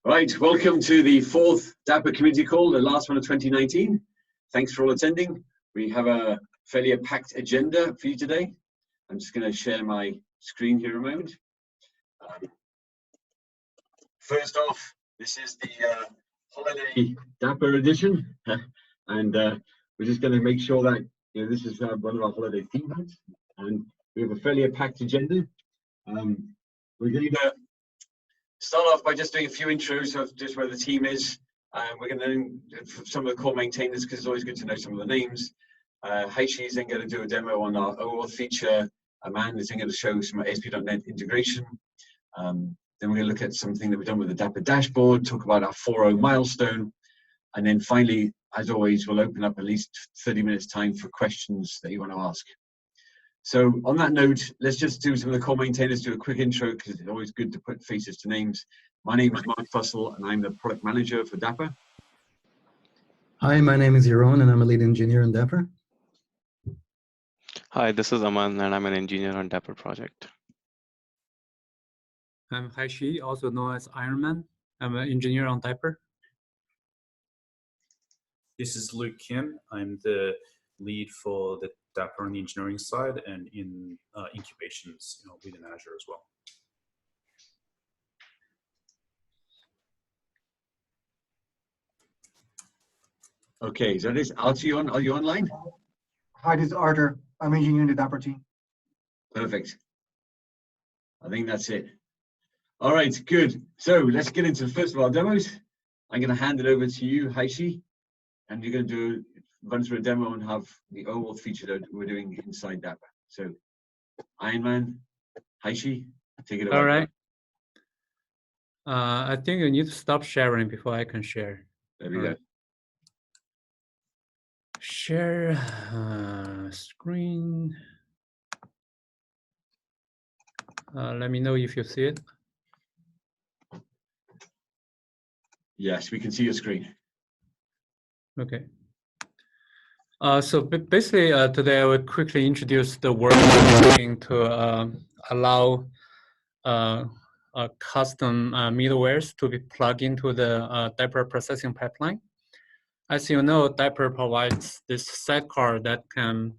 Right, welcome to the fourth Dapper community call, the last one of 2019. Thanks for all attending. We have a fairly packed agenda for you today. I'm just going to share my screen here a moment. First off, this is the holiday Dapper edition, and we're just going to make sure that this is one of our holiday theme nights, and we have a fairly packed agenda. We're going to start off by just doing a few intros of just where the team is. We're going to do some of the core maintainers because it's always good to know some of the names. Haishi is then going to do a demo on our oAuth feature. Aman is then going to show some ASP.NET integration. Then we're going to look at something that we've done with the Deborah Dashboard, talk about our 4.0 milestone. And then finally, as always, we'll open up at least 30 minutes time for questions that you want to ask. So on that note, let's just do some of the core maintainers, do a quick intro because it's always good to put faces to names. My name is Mark Fussell and I'm the product manager for Dapper. Hi, my name is Yaron and I'm a lead engineer in Dapper. Hi, this is Aman and I'm an engineer on Dapper project. I'm Haishi, also known as Iron Man. I'm an engineer on Dapper. This is Luke Kim. I'm the lead for the Dapper on the engineering side and in incubations within Azure as well. Okay, so this Arthur, are you online? Hi, this is Arthur. I'm engineer in the Dapper team. Perfect. I think that's it. All right, good. So let's get into the first of our demos. I'm going to hand it over to you, Haishi, and you're going to run through a demo and have the oAuth feature that we're doing inside Dapper. So, Iron Man, Haishi, take it away. All right. I think you need to stop sharing before I can share. There we go. Share screen. Let me know if you see it. Yes, we can see your screen. Okay. So basically, today I will quickly introduce the work we're doing to allow custom middlewares to be plugged into the Dapper processing pipeline. As you know, Dapper provides this sidecar that can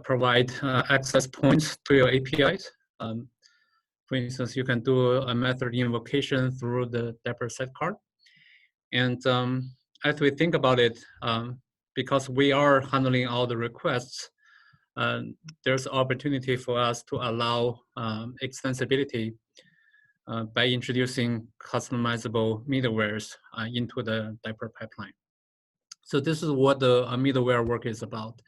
provide access points to your APIs. For instance, you can do a method invocation through the Dapper sidecar. And as we think about it, because we are handling all the requests, there's opportunity for us to allow extensibility by introducing customizable middlewares into the Dapper pipeline. So this is what the middleware work is about.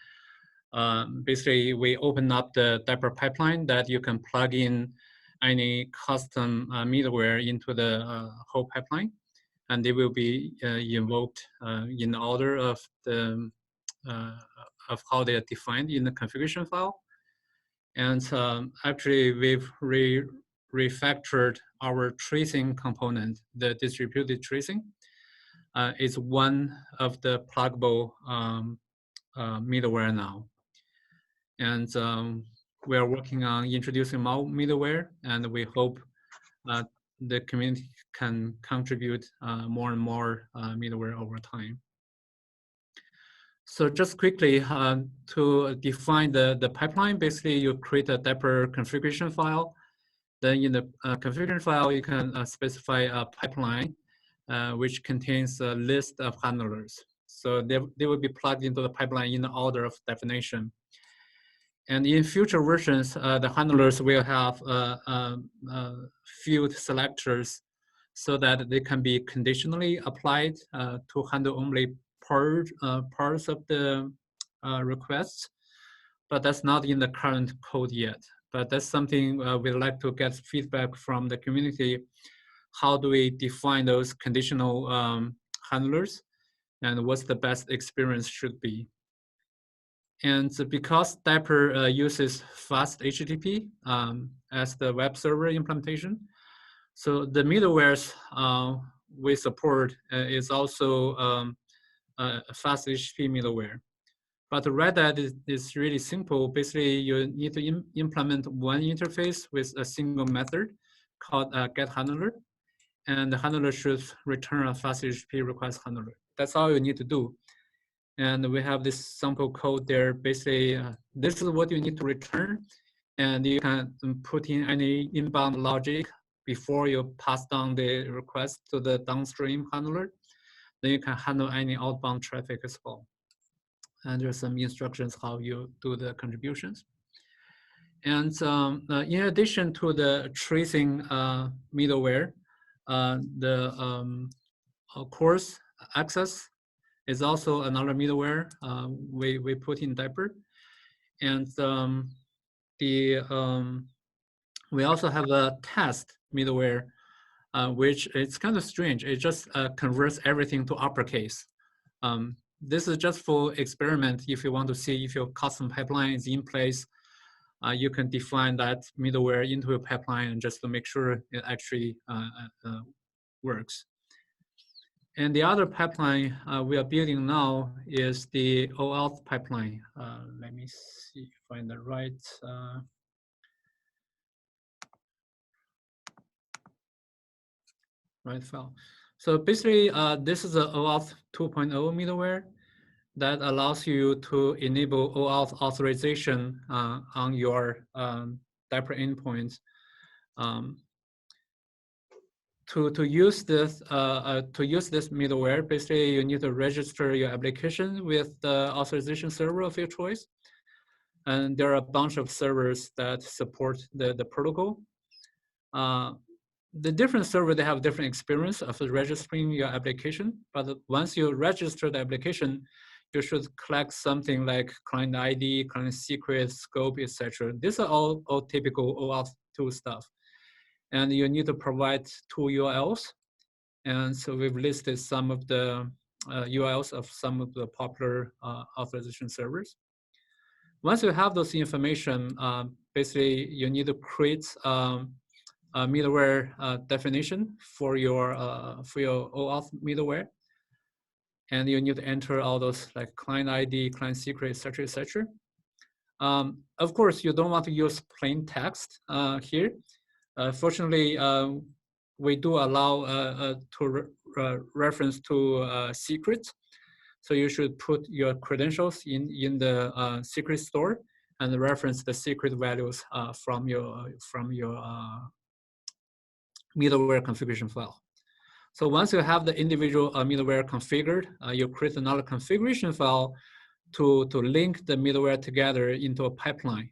Basically, we open up the Dapper pipeline that you can plug in any custom middleware into the whole pipeline, and they will be invoked in order of the of how they are defined in the configuration file. And actually, we've refactored our tracing component, the distributed tracing. Is one of the pluggable middleware now. And we are working on introducing more middleware, and we hope the community can contribute more and more middleware over time. So just quickly, to define the pipeline, basically you create a Dapper configuration file. Then in the configuration file, you can specify a pipeline which contains a list of handlers. So they will be plugged into the pipeline in the order of definition. And in future versions, the handlers will have field selectors so that they can be conditionally applied to handle only parts of the requests. But that's not in the current code yet. But that's something we'd like to get feedback from the community. How do we define those conditional handlers, and what's the best experience should be? And because Dapper uses fast HTTP as the web server implementation, so the middlewares we support is also a fast HTTP middleware. But Red Hat is really simple. Basically, you need to implement one interface with a single method called getHandler. and the handler should return a fast HTTP request handler. That's all you need to do. And we have this sample code there. Basically, this is what you need to return. And you can put in any inbound logic before you pass down the request to the downstream handler. Then you can handle any outbound traffic as well. And there's some instructions how you do the contributions. And in addition to the tracing middleware, the course access is also another middleware we put in Dapper. And we also have a test middleware, which it's kind of strange. It just converts everything to uppercase. This is just for experiment. If you want to see if your custom pipeline is in place, you can define that middleware into a pipeline just to make sure it actually works. And the other pipeline we are building now is the oAuth pipeline. Let me see, find the right file. So basically, this is a oAuth 2.0 middleware that allows you to enable oAuth authorization on your Dapr endpoints. To use this middleware, basically you need to register your application with the authorization server of your choice, and there are a bunch of servers that support the protocol. The different servers, they have different experience of registering your application, but once you register the application, you should collect something like client ID, client secret, scope, etc. These are all typical OAuth 2 stuff. And you need to provide 2 URLs. And so we've listed some of the URLs of some of the popular authorization servers. Once you have those information, basically you need to create a middleware definition for your OAuth middleware. And you need to enter all those like client ID, client secret, etc., etc. Of course, you don't want to use plain text here. Fortunately, we do allow reference to secrets. So you should put your credentials in the secret store and reference the secret values from your middleware configuration file. So once you have the individual middleware configured, you create another configuration file to link the middleware together into a pipeline.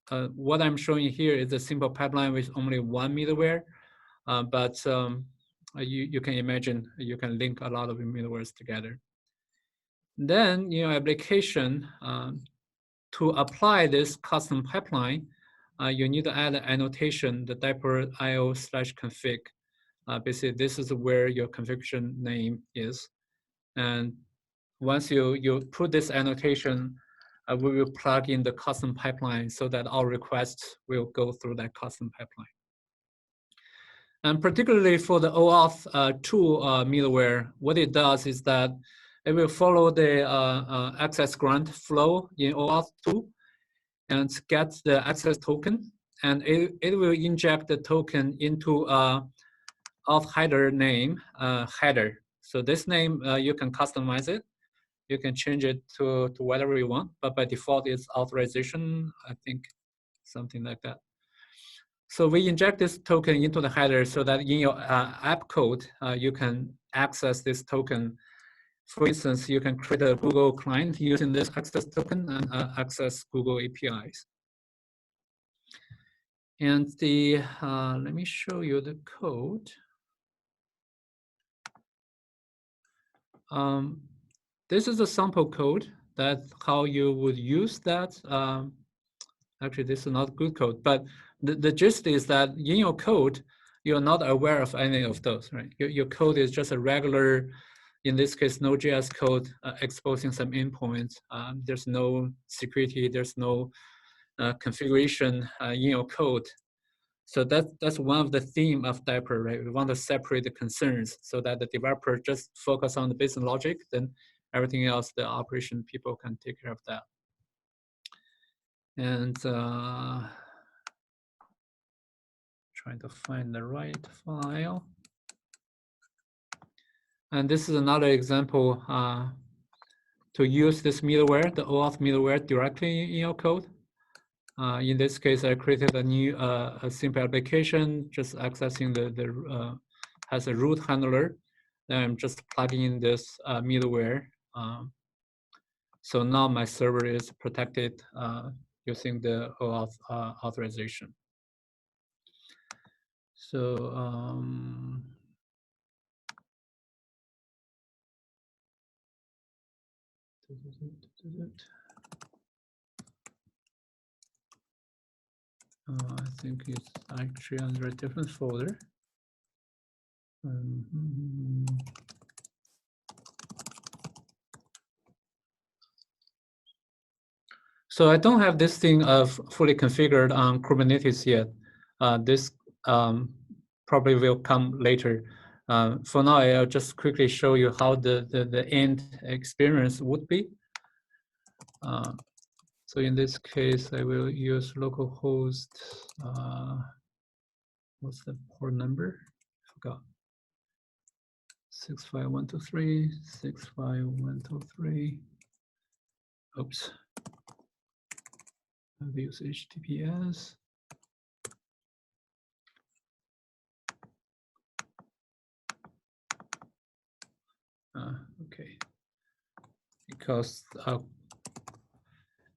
What I'm showing here is a simple pipeline with only one middleware, but you can imagine you can link a lot of middlewares together. Then in your application, to apply this custom pipeline, you need to add an annotation, the Dapr io/config. Basically, this is where your configuration name is. And once you put this annotation, we will plug in the custom pipeline so that our requests will go through that custom pipeline. And particularly for the oAuth 2 middleware, what it does is that it will follow the access grant flow in oAuth 2 and get the access token. And it will inject the token into auth header name header. So this name, you can customize it. You can change it to whatever you want, but by default it's authorization, I think, something like that. So we inject this token into the header so that in your app code, you can access this token. For instance, you can create a Google client using this access token and access Google APIs. And let me show you the code. This is a sample code that how you would use that. Actually, this is not good code, but the gist is that in your code, you're not aware of any of those, right? Your code is just a regular, in this case, Node.js code exposing some endpoints. There's no security, there's no configuration in your code. So that's one of the theme of Dapr, right? We want to separate the concerns so that the developer just focus on the business logic, then everything else, the operation people can take care of that. And trying trying to find the right file. And this is another example to use this middleware, the oAuth middleware, directly in your code. In this case, I created a new a simple application, just accessing has a root handler. Then I'm just plugging in this middleware. So now my server is protected using the OAuth authorization. So I think it's actually under a different folder. So I don't have this thing fully configured on Kubernetes yet. This probably will come later. For now, I'll just quickly show you how the end experience would be. So in this case, I will use localhost. What's the port number? I forgot. 65123, 65123. Oops. I'll use HTTPS. Okay. Because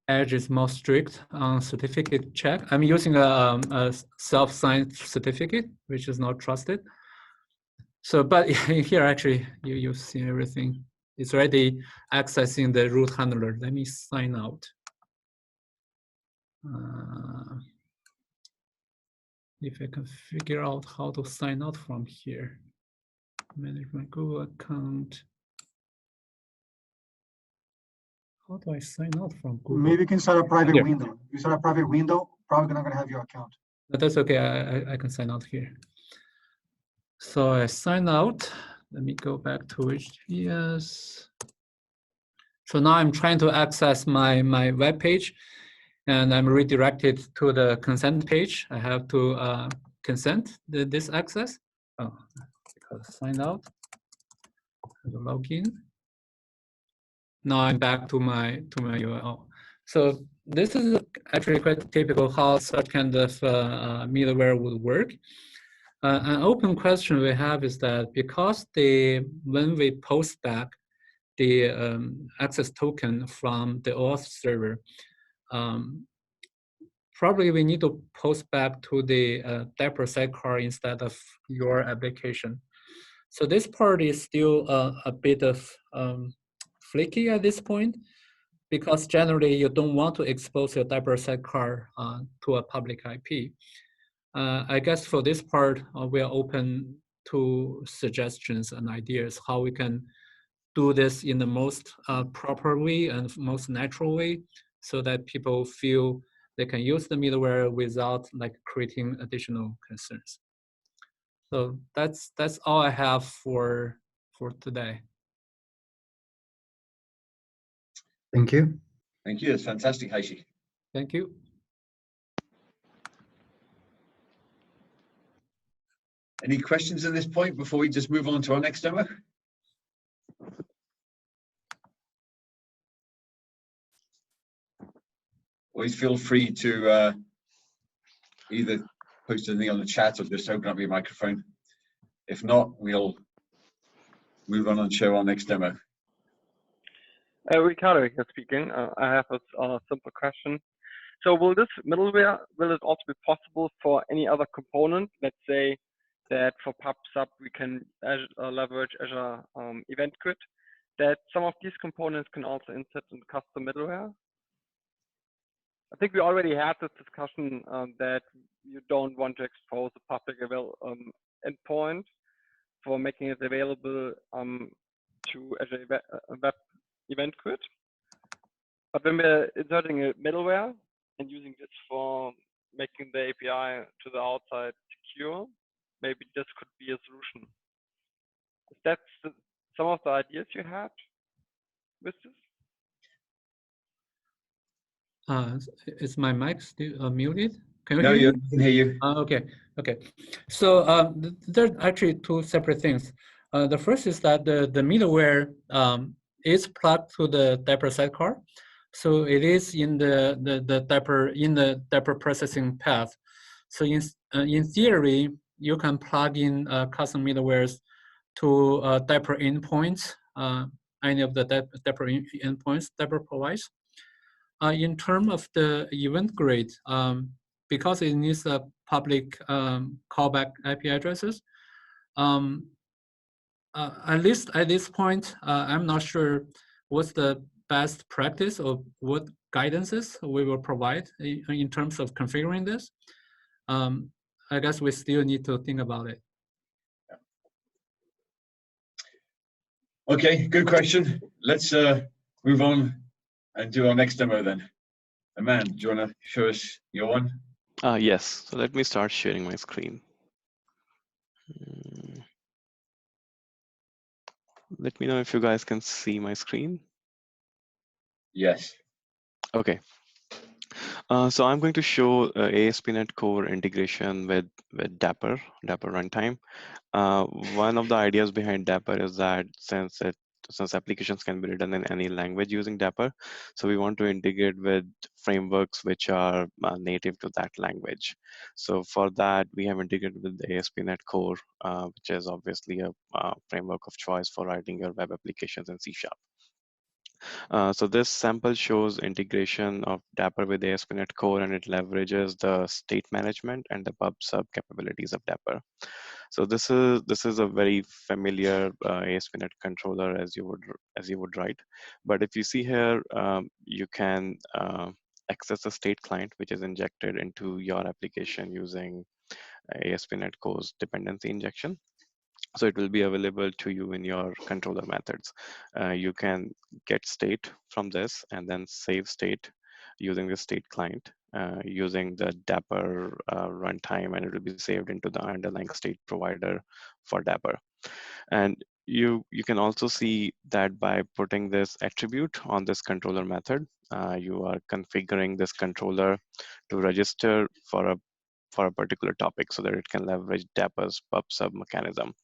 Edge is more strict on certificate check. I'm using a self-signed certificate, which is not trusted. So, but here actually, you see everything. It's already accessing the root handler. Let me sign out. If I can figure out how to sign out from here. Manage my Google account. How do I sign out from Google? Maybe you can start a private Here. window. You start a private window, probably not gonna have your account. But that's okay, I can sign out here. So I sign out. Let me go back to HTTPS. So now I'm trying to access my web page, and I'm redirected to the consent page. I have to consent this access. Oh, because sign out, log in. Now I'm back to my URL. So this is actually quite typical how such kind of middleware would work. An open question we have is that because when we post back the access token from the OAuth server, probably we need to post back to the Dapr sidecar instead of your application. So this part is still a bit of flaky at this point, because generally you don't want to expose your Dapr sidecar to a public IP. I guess for this part, we are open to suggestions and ideas how we can do this in the most proper way and most natural way, so that people feel they can use the middleware without like creating additional concerns. So that's all I have for today. Thank you. Thank you. That's fantastic, Haishi. Thank you. Any questions at this point before we just move on to our next demo? Always feel free to either post anything on the chat or just open up your microphone. If not, we'll move on and show our next demo. Ricardo here speaking. I have a simple question. So will this middleware, will it also be possible for any other component? Let's say that for PubSub, we can leverage Azure Event Grid, that some of these components can also insert in custom middleware? I think we already had this discussion that you don't want to expose a public endpoint for making it available to Azure Web Event Grid. But when we're inserting a middleware and using this for making the API to the outside secure, maybe this could be a solution. Is that some of the ideas you had with this? Is my mic still muted? Can you No, hear you me? can hear you. Okay. So there are actually two separate things. The first is that the middleware is plugged to the Dapr sidecar, so it is in the Dapr processing path. So in theory, you can plug in custom middlewares to Dapr endpoints, any of the Dapr endpoints Dapr provides. In terms of the event grid, because it needs a public callback IP addresses, at least at this point, I'm not sure what's the best practice or what guidances we will provide in terms of configuring this. I guess we still need to think about it. Okay, good question. Let's move on and do our next demo then. Aman, do you want to show us your one? Yes, so let me start sharing my screen. Let me know if you guys can see my screen. Yes. Okay. So I'm going to show ASP.NET Core integration with Dapper Runtime. One of the ideas behind Dapper is that since applications can be written in any language using Dapper, so we want to integrate with frameworks which are native to that language. So for that, we have integrated with the ASP.NET Core, which is obviously a framework of choice for writing your web applications in C#. So this sample shows integration of Dapper with ASP.NET Core, and it leverages the state management and the pub/sub capabilities of Dapper. So this is a very familiar ASP.NET controller as you would write. But if you see here, you can access the state client, which is injected into your application using ASP.NET Core's dependency injection. So it will be available to you in your controller methods. You can get state from this and then save state using the state client using the Dapper runtime, and it will be saved into the underlying state provider for Dapper. And you can also see that by putting this attribute on this controller method, you are configuring this controller to register for a particular topic so that it can leverage Dapper's pub/sub mechanism.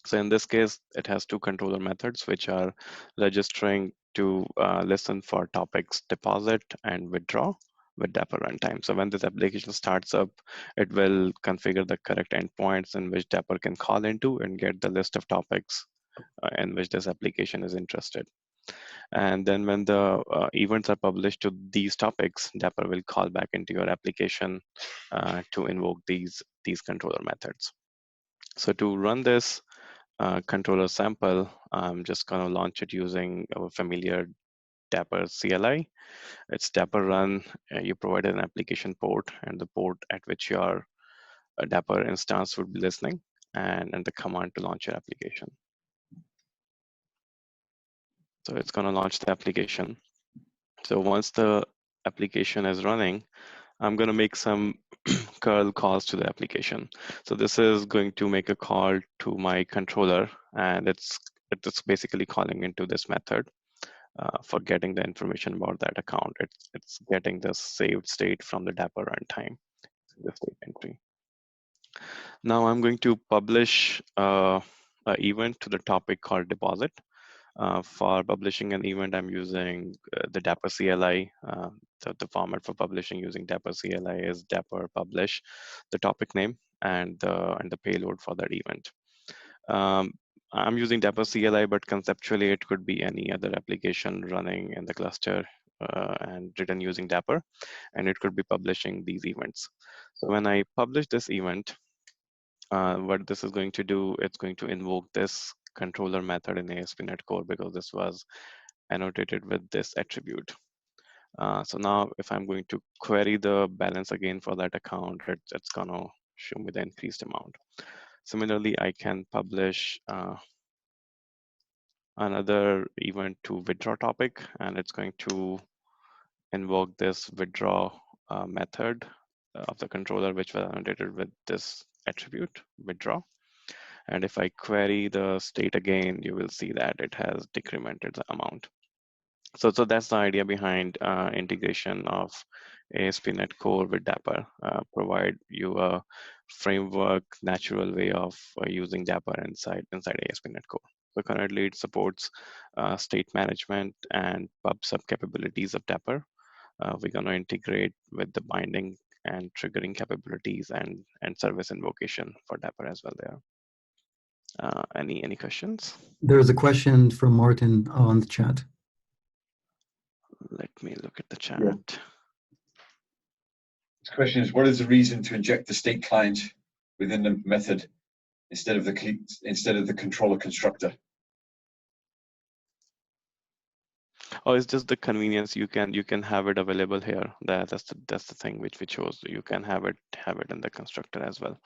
So in this case, it has two controller methods, which are registering to listen for topics deposit and withdraw with Dapper runtime. So when this application starts up, it will configure the correct endpoints in which Dapper can call into and get the list of topics in which this application is interested. And then when the events are published to these topics, Dapper will call back into your application to invoke these controller methods. So to run this controller sample, I'm just going to launch it using our familiar Dapper CLI. It's Dapper run. You provide an application port and the port at which your Dapper instance would be listening, and the command to launch your application. So it's going to launch the application. So once the application is running, I'm going to make some curl calls to the application. So this is going to make a call to my controller, and it's basically calling into this method for getting the information about that account. It's getting the saved state from the Dapper runtime, the state entry. Now I'm going to publish an event to the topic called deposit. For publishing an event, I'm using the Dapper CLI. The format for publishing using Dapper CLI is Dapper publish, the topic name, and the payload for that event. I'm using Dapper CLI, but conceptually it could be any other application running in the cluster and written using Dapper, and it could be publishing these events. So when I publish this event, what this is going to do, it's going to invoke this controller method in ASP.NET Core because this was annotated with this attribute. So now if I'm going to query the balance again for that account, it's gonna show me the increased amount. Similarly, I can publish another event to withdraw topic, and it's going to invoke this withdraw method of the controller, which was annotated with this attribute, withdraw. And if I query the state again, you will see that it has decremented the amount. So that's the idea behind integration of ASP.NET Core with Dapper, provide you a framework, natural way of using Dapper inside ASP.NET Core. So currently it supports state management and pub sub capabilities of Dapper. We're going to integrate with the binding and triggering capabilities and service invocation for Dapper as well there. Any questions? There's a question from Martin on the chat. Let me look at the chat. Yeah. This question is, what is the reason to inject the state client within the method instead of the controller constructor? Oh, it's just the convenience. You can have it available here. That's the thing which we chose. You can have it in the constructor as well.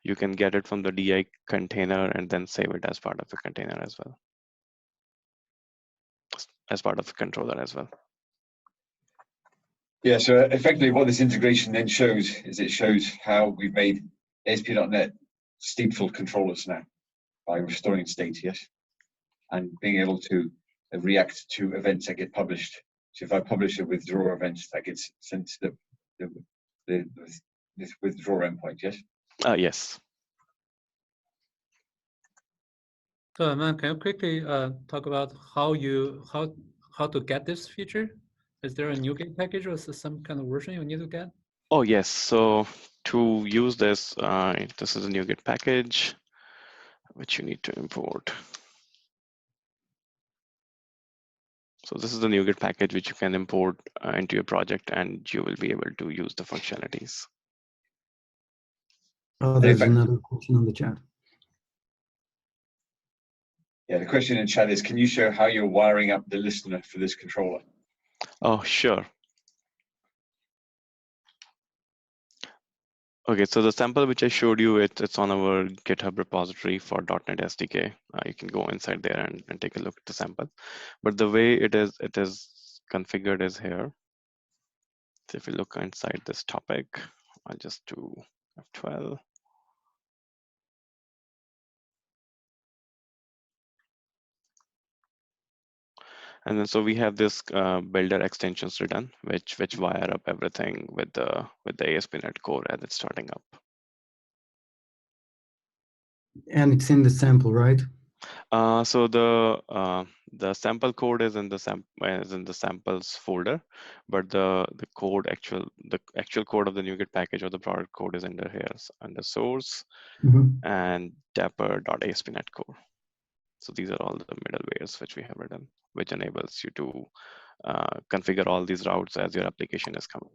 You can get it from the DI container and then save it as part of the container as well, as part of the controller as well. Yeah, so effectively what this integration then shows is it shows how we've made ASP.NET stateful controllers now by restoring state, yes, and being able to react to events that get published. So if I publish a withdraw event, that gets sent to this withdraw endpoint, yes? Yes. So Aman, can you quickly talk about how to get this feature? Is there a NuGet package or some kind of version you need to get? Oh yes. So to use this, this is a NuGet package which you need to import. So this is the NuGet package which you can import into your project, and you will be able to use the functionalities. Oh, there's another question on the chat. Yeah, the question in chat is, can you show how you're wiring up the listener for this controller? Oh, sure. Okay, so the sample which I showed you, it's on our GitHub repository for .NET SDK. You can go inside there and take a look at the sample. But the way it is configured is here. So if you look inside this topic, I'll just do F12. And then so we have this builder extensions written, which wire up everything with the ASP.NET Core as it's starting up. And it's in the sample, right? So the sample code is in the samples folder, but the actual code of the NuGet package or the product code is under here, under source and Dapper.ASP.NET Core. So these are all the middlewares which we have written, which enables you to configure all these routes as your application is coming.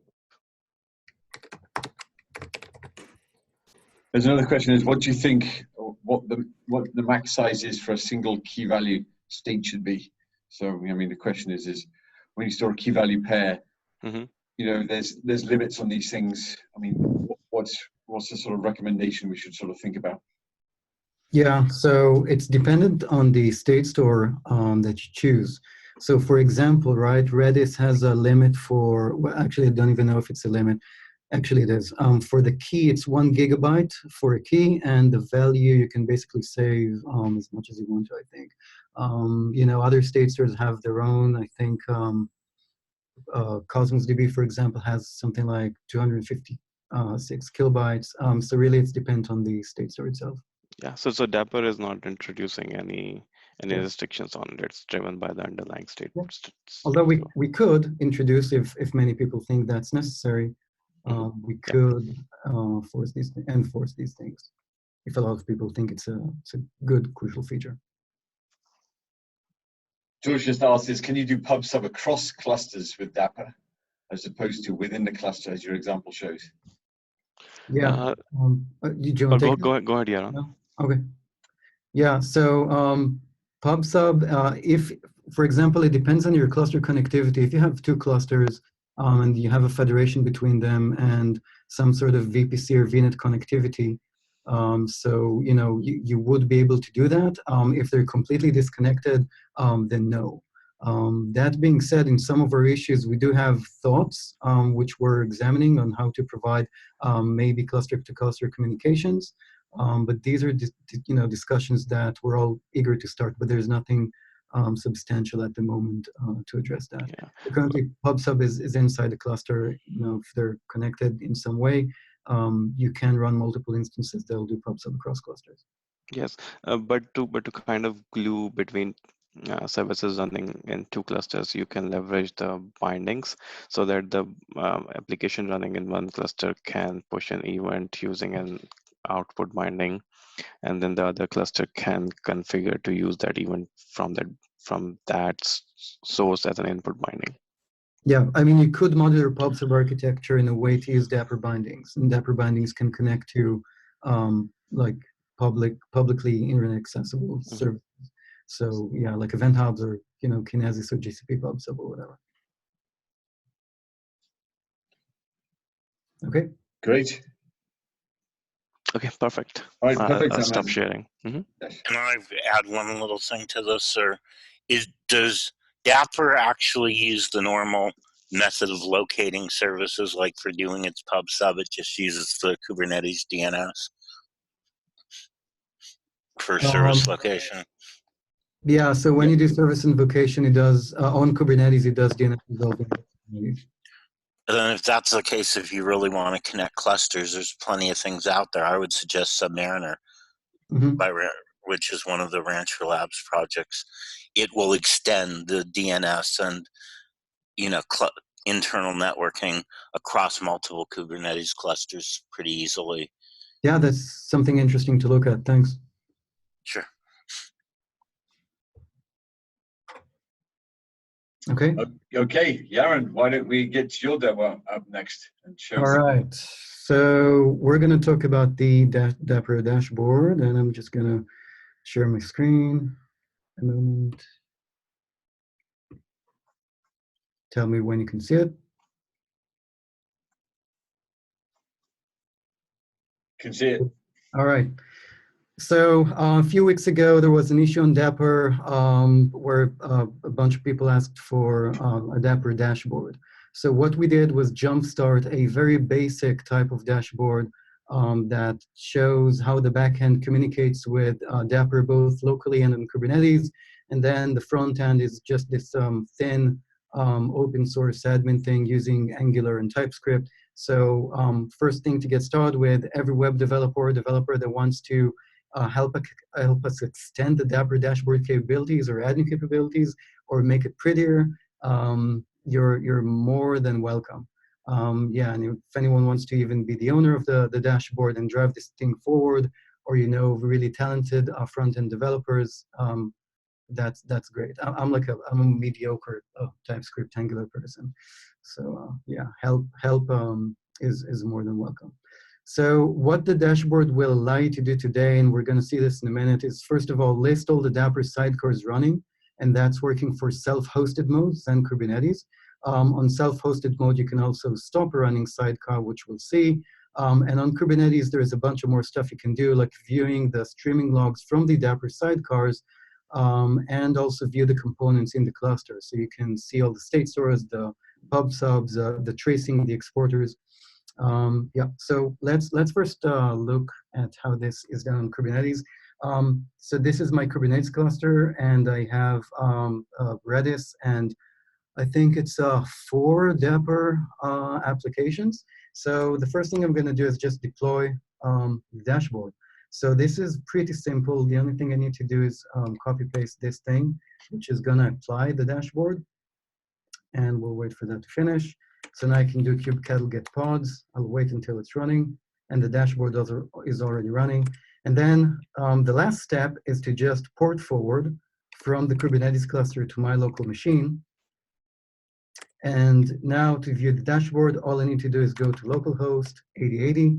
There's another question: is what do you think what the max size is for a single key value state should be? So I mean, the question is when you store a key value pair, you know, there's limits on these things. I mean, what's the sort of recommendation we should sort of think about? Yeah, so it's dependent on the state store that you choose. So for example, right, Redis has a limit for, well, actually, I don't even know if it's a limit. Actually, it is. For the key, it's 1 GB for a key, and the value you can basically save as much as you want to, I think. You know, other state stores have their own. I think Cosmos DB, for example, has something like 256 kilobytes. So really, it's dependent on the state store itself. Yeah, so Dapper is not introducing any restrictions on it. It's driven by the underlying state. Yeah. Although we could introduce, if many people think that's necessary, we could enforce these things if a lot of people think it's a good crucial feature. George just asked is, can you do pub sub across clusters with Dapper as opposed to within the cluster, as your example shows? Yeah. Go ahead, Yaron. No? Okay. Yeah. So pub sub, if, for example, it depends on your cluster connectivity. If you have two clusters and you have a federation between them and some sort of VPC or VNet connectivity, so you know you would be able to do that. If they're completely disconnected, then no. That being said, in some of our issues, we do have thoughts which we're examining on how to provide maybe cluster-to-cluster communications. But these are discussions that we're all eager to start, but there's nothing substantial at the moment to address that. Yeah. So currently, PubSub is inside the cluster. If they're connected in some way, you can run multiple instances that will do PubSub across clusters. Yes, but to kind of glue between services running in two clusters, you can leverage the bindings so that the application running in one cluster can push an event using an output binding, and then the other cluster can configure to use that event from that source as an input binding. Yeah, I mean, you could model PubSub architecture in a way to use Dapr bindings, and Dapr bindings can connect to like publicly internet accessible services. So yeah, like Event Hubs or Kinesis or GCP PubSub or whatever. Okay. Great. Okay, perfect. All right, perfect. I'll stop Aman. sharing. Can I add one little thing to this, sir? Does Dapper actually use the normal method of locating services, like for doing its PubSub? It just uses the Kubernetes DNS for service location. Yeah, so when you do service invocation, it does on Kubernetes, it does DNS resolving. And then if that's the case, if you really want to connect clusters, there's plenty of things out there. I would suggest Submariner, which is one of the Rancher Labs projects. It will extend the DNS and internal networking across multiple Kubernetes clusters pretty easily. Yeah, that's something interesting to look at. Thanks. Sure. Okay. Okay, Yaron, why don't we get your demo up next and show? All right. So we're going to talk about the Dapper dashboard, and I'm just going to share my screen. A moment. Tell me when you can see it. Can see it. All right. So a few weeks ago, there was an issue on Dapper where a bunch of people asked for a Dapper dashboard. So what we did was jumpstart a very basic type of dashboard that shows how the backend communicates with Dapper both locally and in Kubernetes. And then the front end is just this thin open source admin thing using Angular and TypeScript. So first thing to get started with, every web developer or developer that wants to help us extend the Dapper dashboard capabilities or add new capabilities or make it prettier, you're more than welcome. Yeah, and if anyone wants to even be the owner of the dashboard and drive this thing forward, or really talented front-end developers, that's great. I'm a mediocre TypeScript Angular person, so yeah, help is more than welcome. So what the dashboard will allow you to do today, and we're going to see this in a minute, is first of all list all the Dapper sidecars running, and that's working for self-hosted modes and Kubernetes. On self-hosted mode, you can also stop a running sidecar, which we'll see. And on Kubernetes, there's a bunch of more stuff you can do, like viewing the streaming logs from the Dapper sidecars, and also view the components in the cluster. So you can see all the state stores, the PubSubs, the tracing, the exporters. Yeah, so let's first look at how this is done on Kubernetes. So this is my Kubernetes cluster, and I have Redis, and I think it's 4 Dapper applications. So the first thing I'm going to do is just deploy the dashboard. So this is pretty simple. The only thing I need to do is copy paste this thing, which is going to apply the dashboard. And we'll wait for that to finish. So now I can do kubectl get pods. I'll wait until it's running, and the dashboard is already running. And then the last step is to just port forward from the Kubernetes cluster to my local machine. And now to view the dashboard, all I need to do is go to localhost 8080,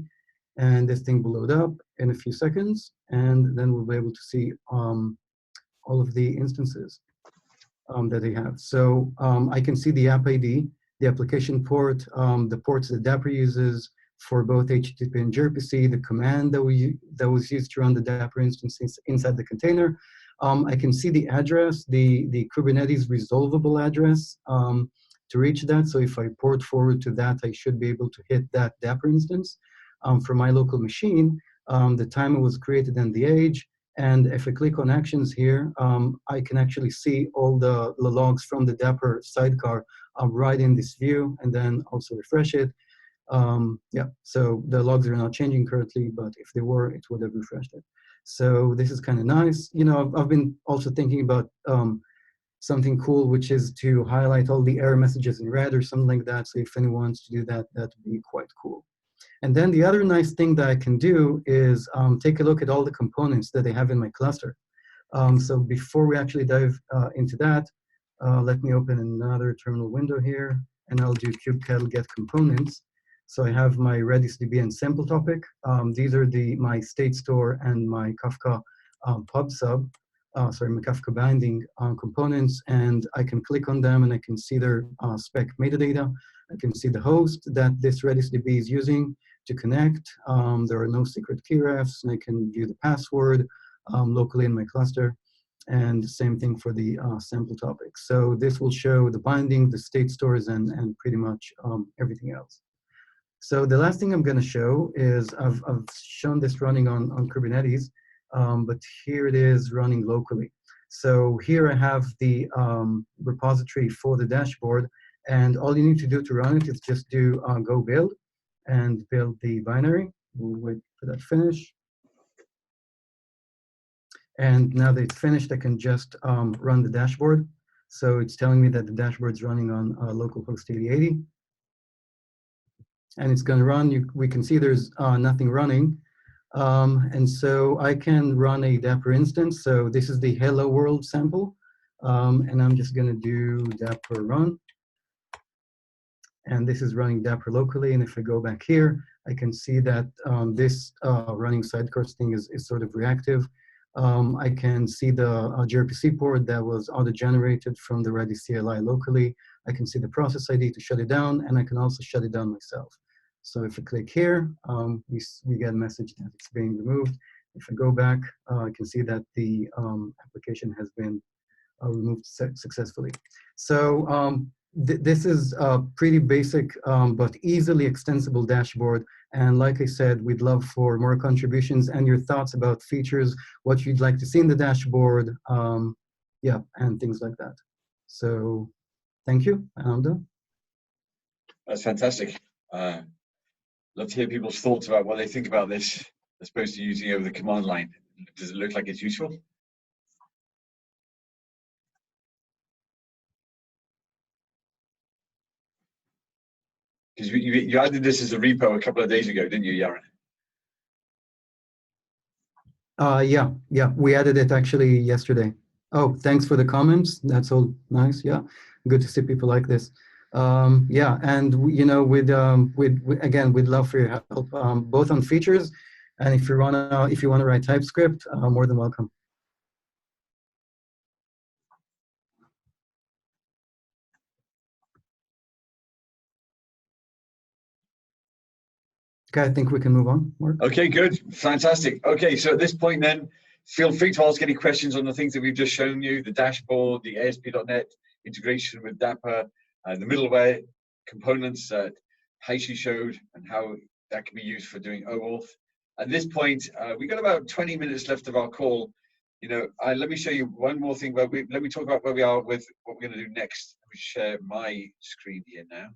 and this thing will load up in a few seconds, and then we'll be able to see all of the instances that they have. So I can see the app ID, the application port, the ports that Dapper uses for both HTTP and gRPC, the command that was used to run the Dapper instance inside the container. I can see the address, the Kubernetes resolvable address to reach that. So if I port forward to that, I should be able to hit that Dapper instance from my local machine, the time it was created and the age, And if I click on actions here, I can actually see all the logs from the Dapper sidecar right in this view, and then also refresh it. Yeah, so the logs are not changing currently, but if they were, it would have refreshed it. So this is kind of nice. You know, I've been also thinking about something cool, which is to highlight all the error messages in red or something like that. So if anyone wants to do that, that would be quite cool. And then the other nice thing that I can do is take a look at all the components that I have in my cluster. So before we actually dive into that, let me open another terminal window here, and I'll do kubectl get components. So I have my Redis DB and sample topic. These are my state store and my Kafka pub sub, sorry, my Kafka binding components, and I can click on them and I can see their spec metadata. I can see the host that this Redis DB is using to connect. There are no secret key refs, and I can view the password locally in my cluster. And the same thing for the sample topic. So this will show the binding, the state stores, and pretty much everything else. So the last thing I'm going to show is I've shown this running on Kubernetes, but here it is running locally. So here I have the repository for the dashboard, and all you need to do to run it is just do go build and build the binary. We'll wait for that to finish. And now that it's finished, I can just run the dashboard. So it's telling me that the dashboard's running on localhost 8080. And it's going to run. We can see there's nothing running. And so I can run a Dapper instance. So this is the hello world sample. And I'm just going to do Dapper run. And this is running Dapper locally. And if I go back here, I can see that this running sidecars thing is sort of reactive. I can see the gRPC port that was auto-generated from the Redis CLI locally. I can see the process ID to shut it down, and I can also shut it down myself. So if I click here, we get a message that it's being removed. If I go back, I can see that the application has been removed successfully. So this is a pretty basic but easily extensible dashboard. And like I said, we'd love for more contributions and your thoughts about features, what you'd like to see in the dashboard, yeah, and things like that. So thank you, and I'm done. That's fantastic. Love to hear people's thoughts about what they think about this, as opposed to using it over the command line. Does it look like it's useful? Because you added this as a repo a couple of days ago, didn't you, Yaron? Yeah, we added it actually yesterday. Oh, thanks for the comments. That's all nice. Yeah, good to see people like this. Yeah, and you know, again, we'd love for your help, both on features, and if you wanna write TypeScript, more than welcome. Okay, I think we can move on, Mark. Okay, good, fantastic. Okay, so at this point then, feel free to ask any questions on the things that we've just shown you, the dashboard, the ASP.NET integration with Dapper, the middleware components that Haishi showed, and how that can be used for doing oAuth. At this point, we've got about 20 minutes left of our call. You know, let me show you one more thing. Let me talk about where we are with what we're going to do next. Let me share my screen here now.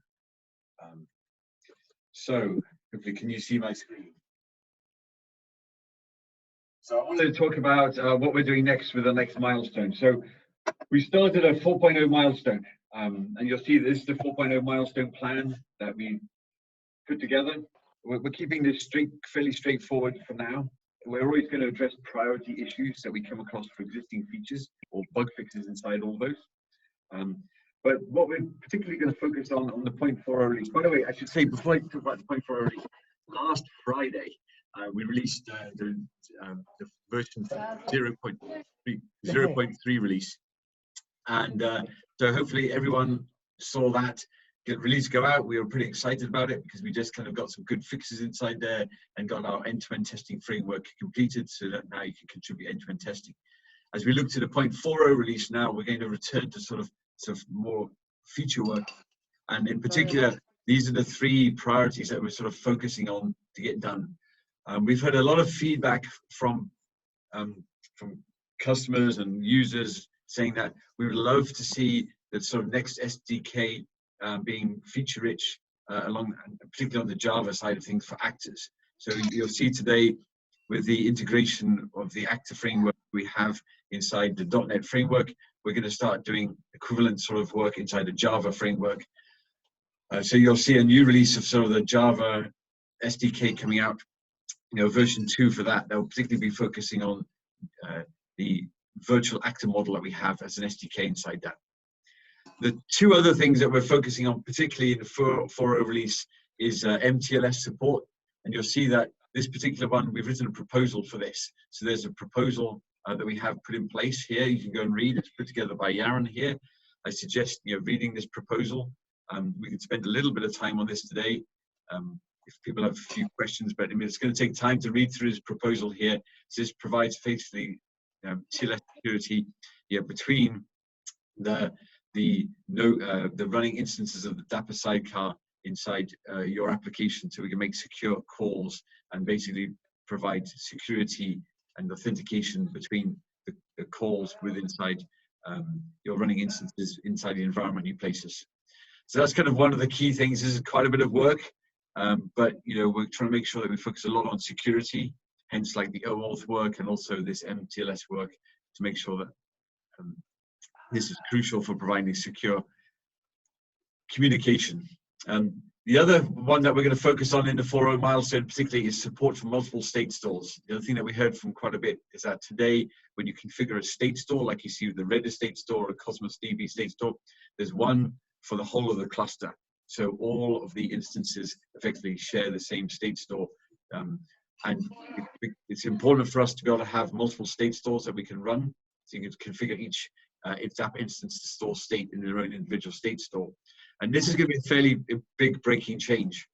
So hopefully, can you see my screen? So I wanted to talk about what we're doing next with the next milestone. So we started a 4.0 milestone, and you'll see this is the 4.0 milestone plan that we put together. We're keeping this fairly straightforward for now. We're always going to address priority issues that we come across for existing features or bug fixes inside all those. But what we're particularly going to focus on the 0.40 release. By the way, I should say, before I talk about the 0.40 release, last Friday, we released the version 0.3 release. And so hopefully everyone saw that release go out. We were pretty excited about it because we just kind of got some good fixes inside there and got our end-to-end testing framework completed, so that now you can contribute end-to-end testing. As we look to the 0.40 release now, we're going to return to sort of more feature work. And in particular, these are the 3 priorities that we're sort of focusing on to get done. We've had a lot of feedback from customers and users saying that we would love to see that sort of next SDK being feature rich particularly on the Java side of things for actors. So you'll see today with the integration of the actor framework we have inside the .NET framework, we're going to start doing equivalent sort of work inside the Java framework. So you'll see a new release of sort of the Java SDK coming out, version 2 for that. They'll particularly be focusing on the virtual actor model that we have as an SDK inside that. The two other things that we're focusing on, particularly in the 4.0 release, is MTLS support. And you'll see that this particular one, we've written a proposal for this. So there's a proposal that we have put in place here. You can go and read. It's put together by Yaron here. I suggest reading this proposal. We could spend a little bit of time on this today if people have a few questions, but I mean, it's going to take time to read through this proposal here. So this provides basically TLS security between the running instances of the Dapper sidecar inside your application, so we can make secure calls and basically provide security and authentication between the calls inside your running instances inside the environment you places. So that's kind of one of the key things. This is quite a bit of work, but we're trying to make sure that we focus a lot on security, hence like the oAuth work and also this MTLS work to make sure that this is crucial for providing secure communication. The other one that we're going to focus on in the 4.0 milestone particularly is support for multiple state stores. The other thing that we heard from quite a bit is that today, when you configure a state store, like you see with the Redis state store or Cosmos DB state store, there's one for the whole of the cluster. So all of the instances effectively share the same state store. And it's important for us to be able to have multiple state stores that we can run. So you can configure each Dapper instance to store state in their own individual state store. And this is going to be a fairly big breaking change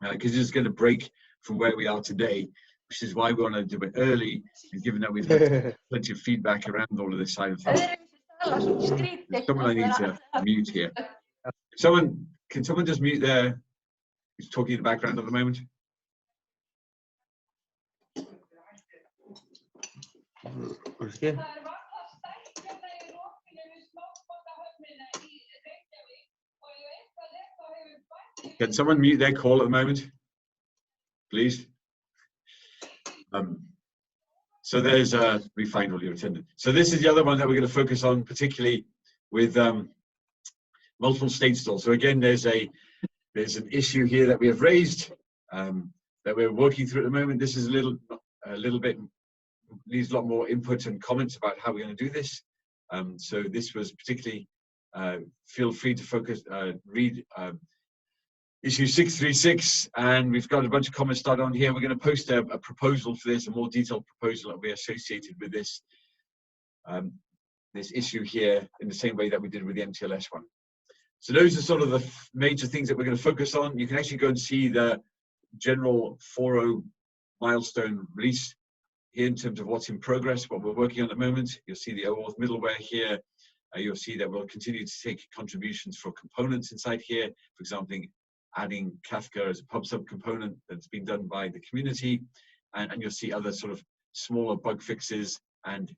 because this is going to break from where we are today, which is why we want to do it early, and given that we've had plenty of feedback around all of this side of things. There's someone I need to mute here. Can someone just mute there who's talking in the background at the moment? Can someone mute their call at the moment, please? So there's we find all your attendant. So this is the other one that we're going to focus on, particularly with multiple state stores. So again, there's an issue here that we have raised that we're working through at the moment. This is a little bit needs a lot more input and comments about how we're going to do this. So this was particularly feel free to read issue 636, and we've got a bunch of comments started on here. We're going to post a proposal for this, a more detailed proposal that will be associated with this this issue here in the same way that we did with the MTLS one. So those are sort of the major things that we're going to focus on. You can actually go and see the general 4.0 milestone release here in terms of what's in progress, what we're working on at the moment. You'll see the oAuth middleware here. You'll see that we'll continue to take contributions for components inside here. For example, adding Kafka as a PubSub component that's been done by the community. And you'll see other sort of smaller bug fixes and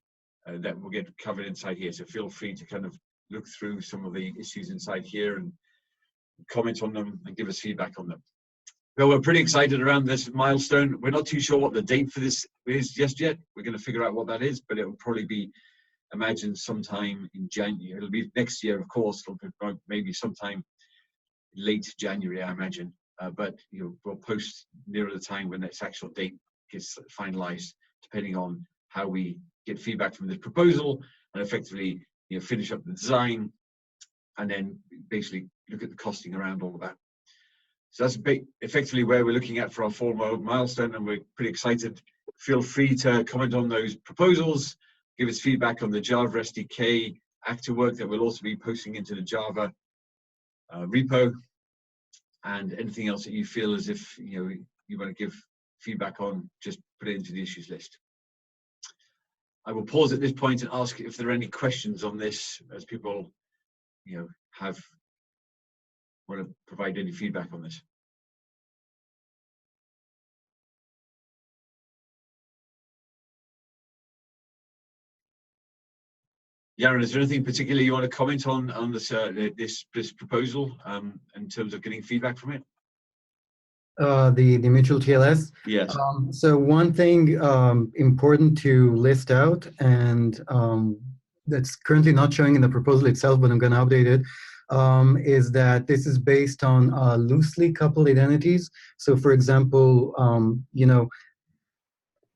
that will get covered inside here. So feel free to kind of look through some of the issues inside here and comment on them and give us feedback on them. Well, we're pretty excited around this milestone. We're not too sure what the date for this is just yet. We're going to figure out what that is, but it will probably be, imagine, sometime in January. It'll be next year, of course. It'll be maybe sometime late January, I imagine. But we'll post nearer the time when its actual date gets finalized, depending on how we get feedback from this proposal and effectively finish up the design and then basically look at the costing around all of that. So that's effectively where we're looking at for our 4.0 milestone, and we're pretty excited. Feel free to comment on those proposals, give us feedback on the Java SDK actor work that we'll also be posting into the Java repo, and anything else that you feel as if you want to give feedback on, just put it into the issues list. I will pause at this point and ask if there are any questions on this, as people want to provide any feedback on this. Yaron, is there anything particular you want to comment on this this proposal in terms of getting feedback from it? The mutual TLS. Yes. So one thing important to list out, and that's currently not showing in the proposal itself, but I'm going to update it, is that this is based on loosely coupled identities. So for example, you know,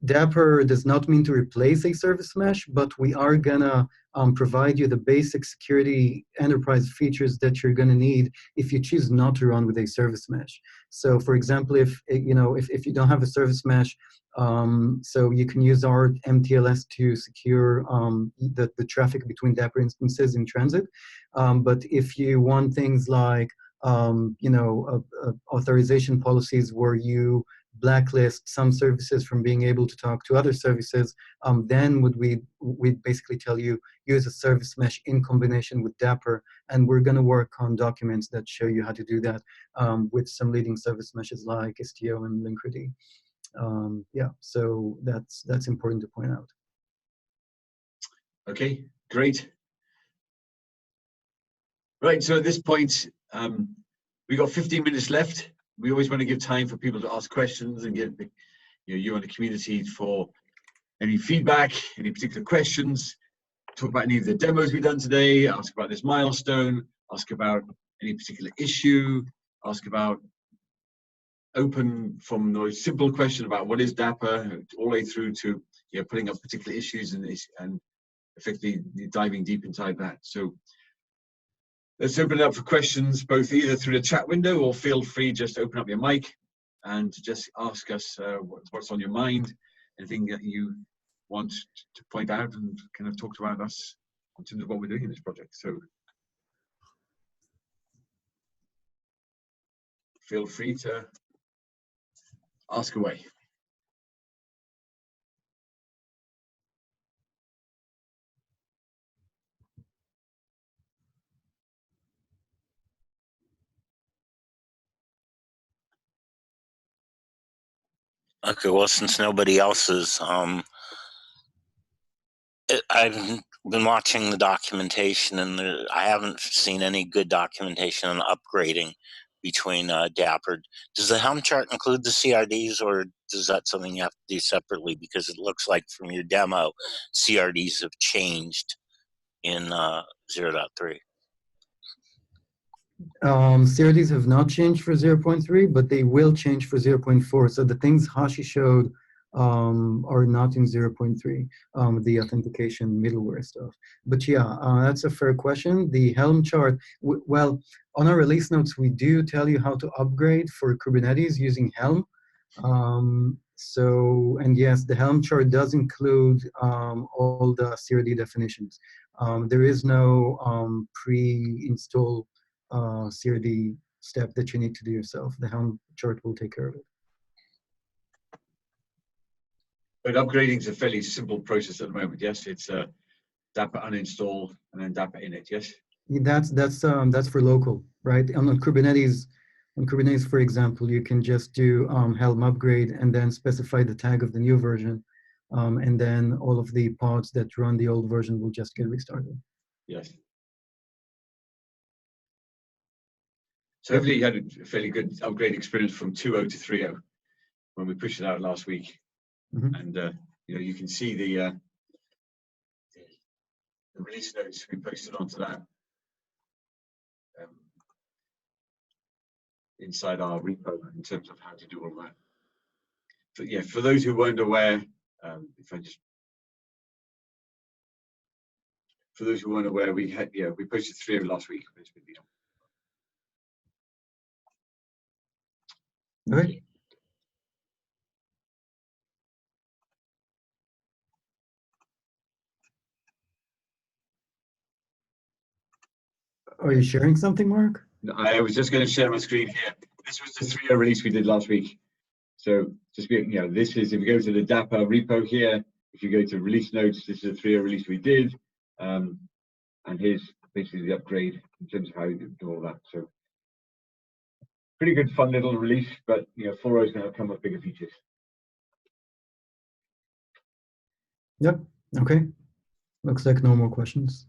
Dapr does not mean to replace a service mesh, but we are gonna provide you the basic security enterprise features that you're gonna need if you choose not to run with a service mesh. So for example, if you know, if you don't have a service mesh, so you can use our MTLS to secure the traffic between Dapr instances in transit. But if you want things like you know, authorization policies where you blacklist some services from being able to talk to other services, then we'd basically tell you use a service mesh in combination with Dapr, and we're going to work on documents that show you how to do that with some leading service meshes like Istio and Linkerd. Yeah, so that's important to point out. Okay, great. Right, so at this point, we've got 15 minutes left. We always want to give time for people to ask questions and get you and the community for any feedback, any particular questions, talk about any of the demos we've done today, ask about this milestone, ask about any particular issue, ask about open from those simple question about what is Dapper, all the way through to putting up particular issues and effectively diving deep inside that. So let's open it up for questions, both either through the chat window or feel free just to open up your mic and just ask us what's on your mind, anything that you want to point out and kind of talk about us in terms of what we're doing in this project. So feel free to ask away. Okay, well, since nobody else is, I've been watching the documentation, and I haven't seen any good documentation on upgrading between Dapr. Does the Helm chart include the CRDs, or is that something you have to do separately? Because it looks like from your demo, CRDs have changed in 0.3. CRDs have not changed for 0.3, but they will change for 0.4. So the things Haishi showed are not in 0.3, the authentication middleware stuff. But yeah, that's a fair question. The Helm chart, well, on our release notes, we do tell you how to upgrade for Kubernetes using Helm. So, and yes, the Helm chart does include all the CRD definitions. There is no pre-install CRD step that you need to do yourself. The Helm chart will take care of it. But upgrading is a fairly simple process at the moment. Yes, it's Dapr uninstall and then Dapr init. Yes. That's for local, right? On Kubernetes, for example, you can just do Helm upgrade and then specify the tag of the new version, and then all of the pods that run the old version will just get restarted. Yes. So hopefully you had a fairly good upgrade experience from 2.0 to 3.0 when we pushed it out last week. Mm-hmm. And you can see the release notes we posted onto that inside our repo in terms of how to do all that. But yeah, for those who weren't aware, for those who weren't aware, we posted 3.0 last week. Okay. Are you sharing something, Mark? I was just going to share my screen here. This was the 3.0 release we did last week. So just this is, if you go to the Dapper repo here, if you go to release notes, this is a 3.0 release we did. And here's basically the upgrade in terms of how you do all that. So pretty good, fun little release, but 4.0 is going to come with bigger features. Yep. Okay. Looks like no more questions.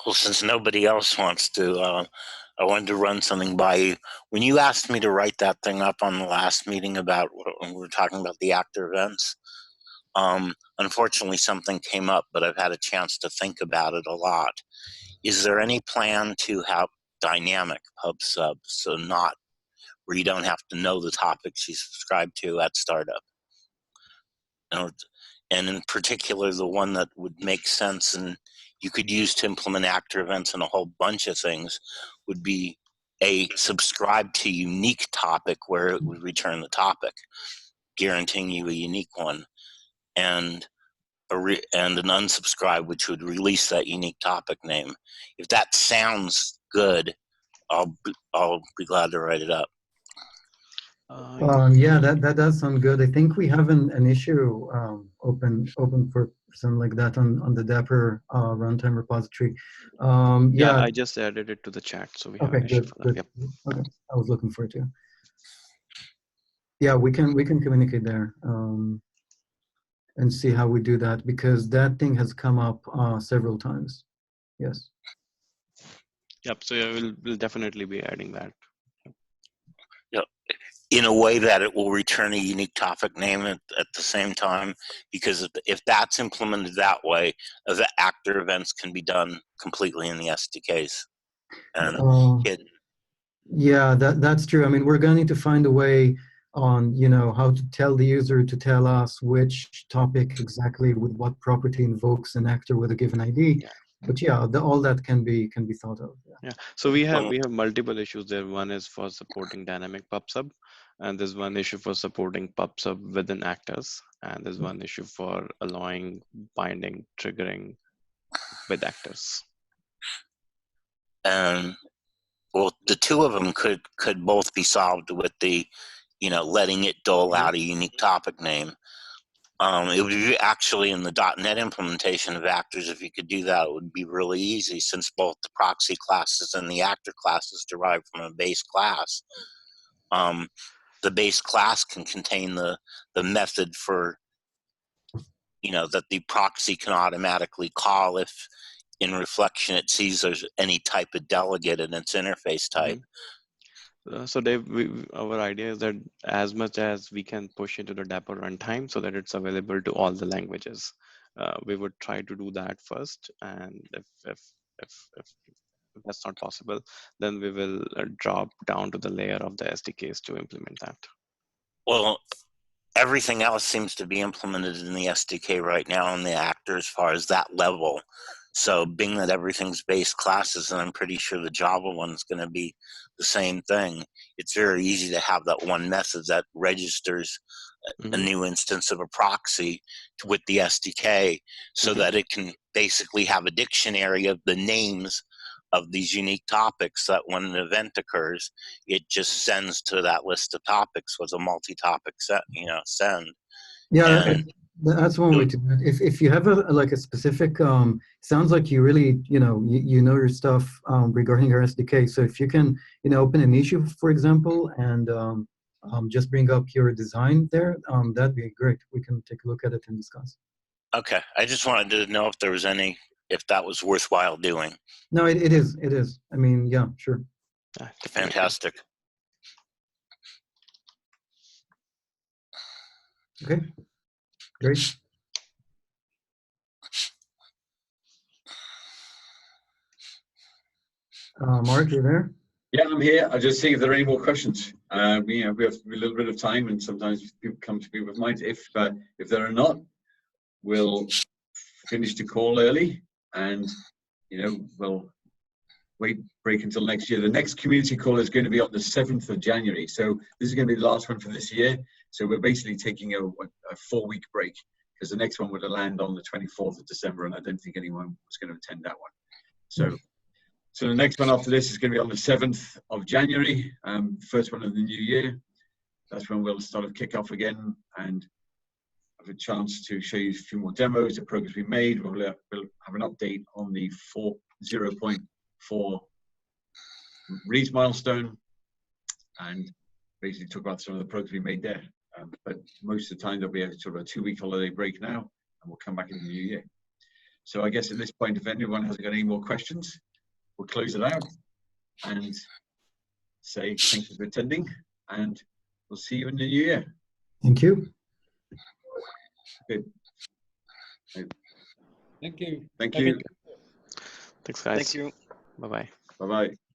Well, since nobody else wants to, I wanted to run something by you. When you asked me to write that thing up on the last meeting about when we were talking about the actor events, unfortunately something came up, but I've had a chance to think about it a lot. Is there any plan to have dynamic pub subs, so not where you don't have to know the topics you subscribe to at startup? And in particular, the one that would make sense and you could use to implement actor events and a whole bunch of things would be a subscribe to unique topic where it would return the topic, guaranteeing you a unique one, and an unsubscribe which would release that unique topic name. If that sounds good, I'll be glad to write it up. Yeah, that does sound good. I think we have an issue open for something like that on the Dapper runtime repository. Yeah, I just added it to the chat, so we have an issue for that. Yep. Okay, I was looking for it too. Yeah, we can communicate there and see how we do that, because that thing has come up several times. Yes. Yep. So yeah, we'll definitely be adding that. Yep. In a way that it will return a unique topic name at the same time, because if that's implemented that way, the actor events can be done completely in the SDKs and hidden. Yeah, that's true. I mean, we're going to need to find a way on, how to tell the user to tell us which topic exactly with what property invokes an actor with a given ID. Yeah. But yeah, all that can be thought of. Yeah. So we have multiple issues there. One is for supporting dynamic pub sub, and there's one issue for supporting pub sub within actors, and there's one issue for allowing binding triggering with actors. Well, the two of them could both be solved with the, letting it dole out a unique topic name. It would be actually in the .NET implementation of actors, if you could do that, it would be really easy, since both the proxy classes and the actor classes derive from a base class. The base class can contain the method for, that the proxy can automatically call if in reflection it sees there's any type of delegate in its interface type. So Dave, our idea is that as much as we can push into the Dapper runtime so that it's available to all the languages, we would try to do that first. And if that's not possible, then we will drop down to the layer of the SDKs to implement that. Well, everything else seems to be implemented in the SDK right now in the actor as far as that level. So being that everything's base classes, and I'm pretty sure the Java one's going to be the same thing, it's very easy to have that one method that registers a new instance of a proxy with the SDK, so that it can basically have a dictionary of the names of these unique topics that when an event occurs, it just sends to that list of topics with a multi-topic set, send. Yeah, that's one way to do it. If you have a specific, sounds like you really, you know your stuff regarding your SDK. So if you can, open an issue, for example, and just bring up your design there, that'd be great. We can take a look at it and discuss. Okay, I just wanted to know if there was if that was worthwhile doing. No, it is. It is. I mean, yeah, sure. Fantastic. Okay, great. Mark, you there? Yeah, I'm here. I'll just see if there are any more questions. We have a little bit of time, and sometimes people come to people's minds. If there are not, we'll finish the call early, and we'll break until next year. The next community call is going to be on the 7th of January. So this is going to be the last one for this year. So we're basically taking a 4-week break, because the next one would land on the 24th of December, and I don't think anyone was going to attend that one. So the next one after this is going to be on the 7th of January, first one of the new year. That's when we'll sort of kick off again and have a chance to show you a few more demos, the progress we made. We'll have an update on the 0.4 release milestone, and basically talk about some of the progress we made there. But most of the time there'll be a sort of a 2-week holiday break now, and we'll come back in the new year. So I guess at this point, if anyone hasn't got any more questions, we'll close it out and say thank you for attending, and we'll see you in the new year. Thank you. Good. Thank you. Thank you. Thanks, guys. Thank you. Bye-bye. Bye-bye.